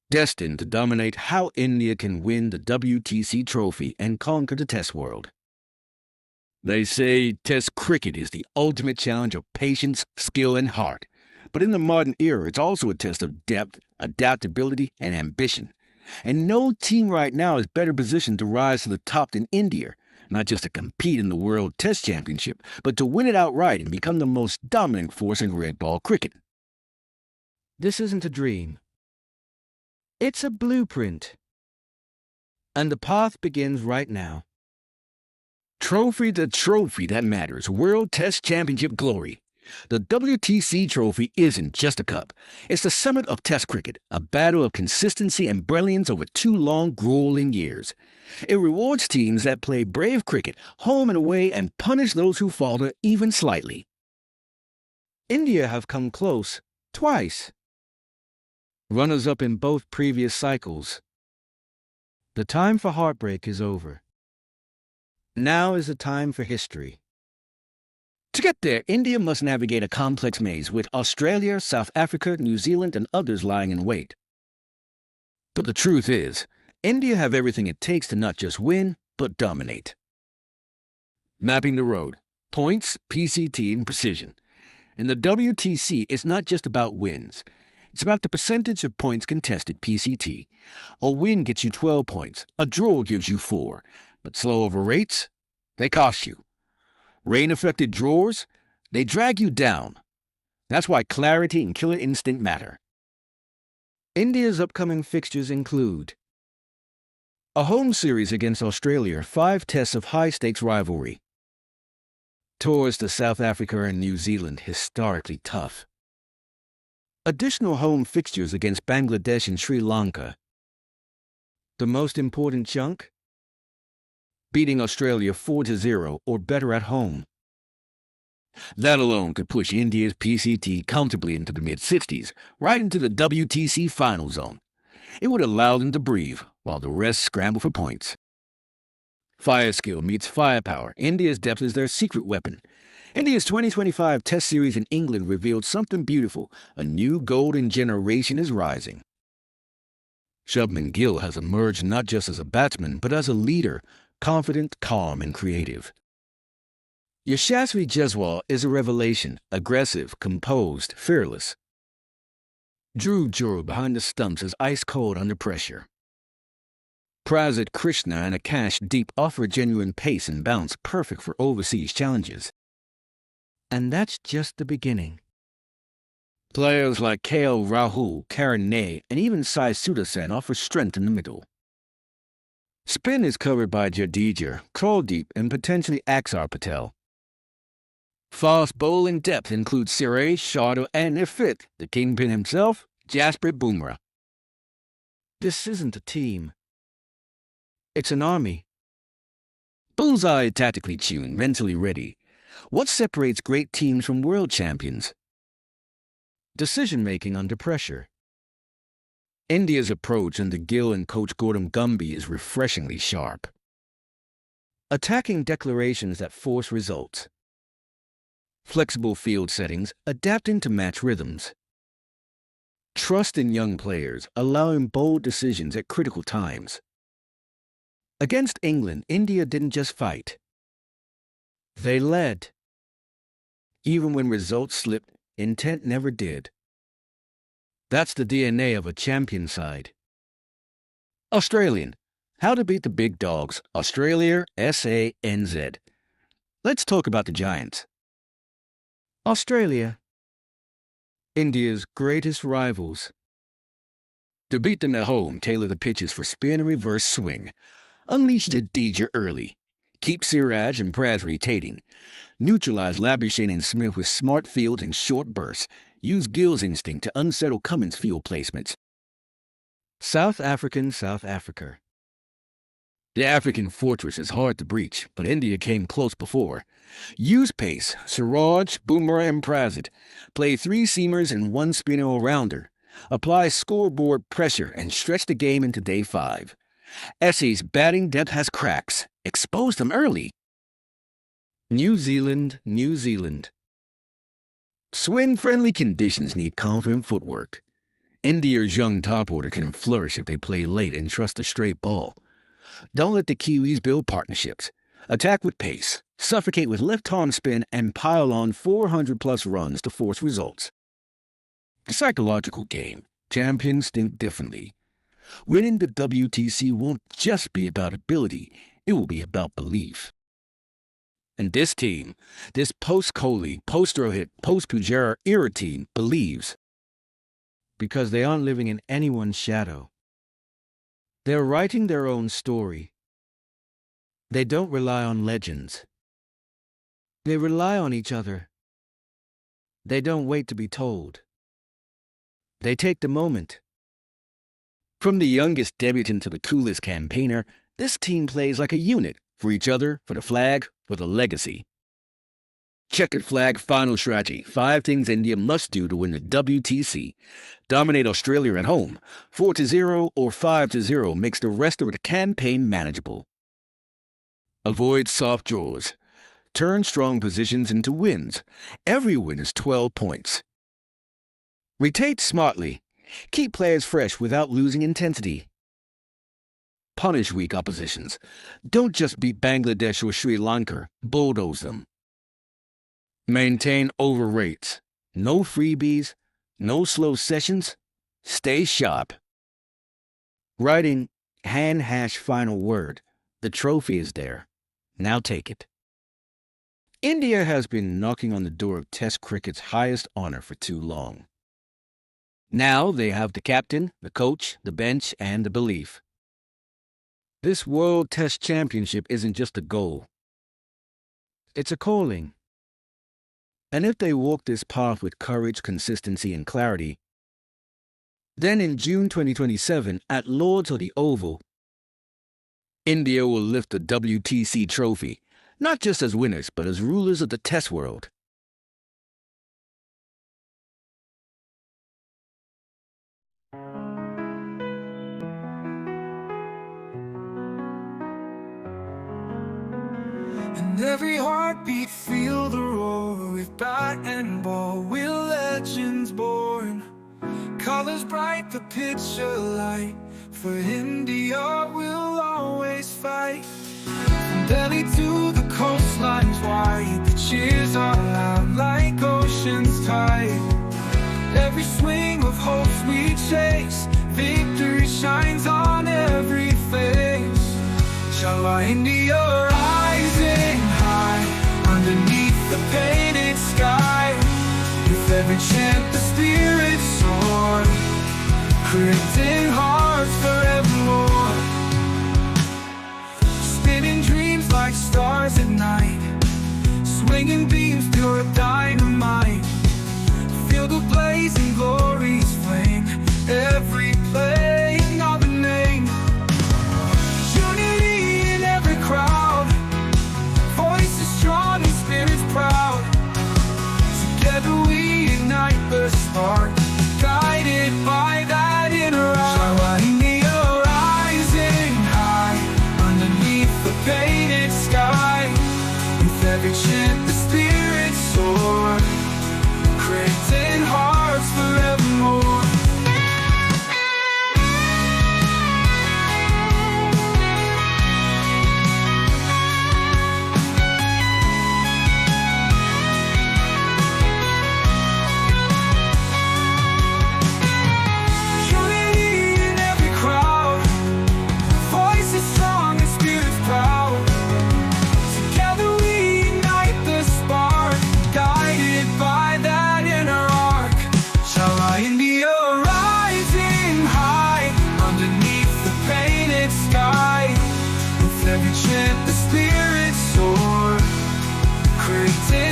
destined to dominate how India can win the WTC trophy and conquer the Test world. They say Test cricket is the ultimate challenge of patience, skill, and heart. But in the modern era, it's also a test of depth, adaptability, and ambition. And no team right now is better positioned to rise to the top than India, not just to compete in the World Test Championship, but to win it outright and become the most dominant force in red ball cricket. This isn't a dream. It's a blueprint. And the path begins right now. Trophy to trophy that matters. World Test Championship glory. The WTC trophy isn't just a cup. It's the summit of Test cricket, a battle of consistency and brilliance over 2 long, grueling years. It rewards teams that play brave cricket, home and away, and punish those who falter even slightly. India have come close, twice. Runners-up in both previous cycles. The time for heartbreak is over. Now is the time for history. To get there, India must navigate a complex maze with Australia, South Africa, New Zealand, and others lying in wait. But the truth is, India have everything it takes to not just win, but dominate. Mapping the road. Points, PCT, and precision. In the WTC, it's not just about wins. It's about the percentage of points contested, PCT. A win gets you 12 points. A draw gives you 4. But slow over rates, they cost you. Rain-affected draws, they drag you down. That's why clarity and killer instinct matter. India's upcoming fixtures include a home series against Australia, 5 tests of high-stakes rivalry. Tours to South Africa and New Zealand, historically tough. Additional home fixtures against Bangladesh and Sri Lanka. The most important chunk? Beating Australia 4-0 or better at home. That alone could push India's PCT comfortably into the mid-60s, right into the WTC final zone. It would allow them to breathe, while the rest scramble for points. Fire skill meets firepower. India's depth is their secret weapon. India's 2025 Test Series in England revealed something beautiful. A new golden generation is rising. Shubman Gill has emerged not just as a batsman, but as a leader, confident, calm, and creative. Yashasvi Jaiswal is a revelation, aggressive, composed, fearless. Dhruv Jurel behind the stumps is ice-cold under pressure. Prasid Krishna and Akash Deep offer genuine pace and bounce perfect for overseas challenges. And that's just the beginning. Players like KL Rahul, Karan Nay, and even Sai Sudarshan offer strength in the middle. Spin is covered by Jadeja, Kuldeep, and potentially Axar Patel. Fast bowling depth includes Suresh, Sharda, and if fit, the kingpin himself, Jasprit Bumrah. This isn't a team. It's an army. Bullseye tactically tuned, mentally ready. What separates great teams from world champions? Decision-making under pressure. India's approach under Gill and coach Gautam Gambhir is refreshingly sharp. Attacking declarations that force results. Flexible field settings, adapting to match rhythms. Trust in young players, allowing bold decisions at critical times. Against England, India didn't just fight. They led. Even when results slipped, intent never did. That's the DNA of a champion side. Australian. How to beat the big dogs. Australia, SANZ. Let's talk about the Giants. Australia. India's greatest rivals. To beat them at home, tailor the pitches for spin and reverse swing. Unleash Jadeja early. Keep Siraj and Praz rotating. Neutralize Labuschagne and Smith with smart fields and short bursts. Use Gill's instinct to unsettle Cummins' field placements. South Africa. The African fortress is hard to breach, but India came close before. Use pace, Siraj, Bumrah, and Prasid. Play 3 seamers and 1 spinner all-rounder. Apply scoreboard pressure and stretch the game into day 5. SA's batting depth has cracks. Expose them early. New Zealand. Swing-friendly conditions need confident footwork. India's young top order can flourish if they play late and trust a straight ball. Don't let the Kiwis build partnerships. Attack with pace, suffocate with left-arm spin, and pile on 400-plus runs to force results. The psychological game. Champions think differently. Winning the WTC won't just be about ability, it will be about belief. And this team, this post-Kohli, post-Rohit, post-Pujara era team believes. Because they aren't living in anyone's shadow. They're writing their own story. They don't rely on legends. They rely on each other. They don't wait to be told. They take the moment. From the youngest debutant to the coolest campaigner, this team plays like a unit, for each other, for the flag, for the legacy. Checkered flag final strategy. 5 things India must do to win the WTC. Dominate Australia at home. 4-0 or 5-0 makes the rest of the campaign manageable. Avoid soft draws. Turn strong positions into wins. Every win is 12 points. Rotate smartly. Keep players fresh without losing intensity. Punish weak oppositions. Don't just beat Bangladesh or Sri Lanka. Bulldoze them. Maintain over rates. No freebies. No slow sessions. Stay sharp. Writing hand hash final word. The trophy is there. Now take it. India has been knocking on the door of Test cricket's highest honor for too long. Now they have the captain, the coach, the bench, and the belief. This World Test Championship isn't just a goal. It's a calling. And if they walk this path with courage, consistency, and clarity, then in June 2027, at Lord's or the Oval, India will lift the WTC trophy, not just as winners, but as rulers of the Test world. And every heartbeat feel the roar. With bat and ball, we're legends born. Colors bright, the picture light. For India, we'll always fight. From Delhi to the coastlines wide, the cheers are loud like ocean's tide. Every swing of hopes we chase, victory shines on every face. Shala India rising high, underneath the painted sky. With every chant the spirit soar, creating hearts forevermore. Spinning dreams like stars at night, swinging beams pure dynamite. Feel the blazing glory's flame, every playing of a name. Unity in every crowd, voices strong and spirits proud. Together we ignite the spark, guided by that inner eye. India rising high, underneath the painted sky. With every chant the spirits soar, creating hearts forevermore. Unity in every crowd, voices strong and spirits proud. Together we ignite the spark, guided by that inner arc. Shala India rising high, underneath the painted sky. With every chant the spirits soar, creating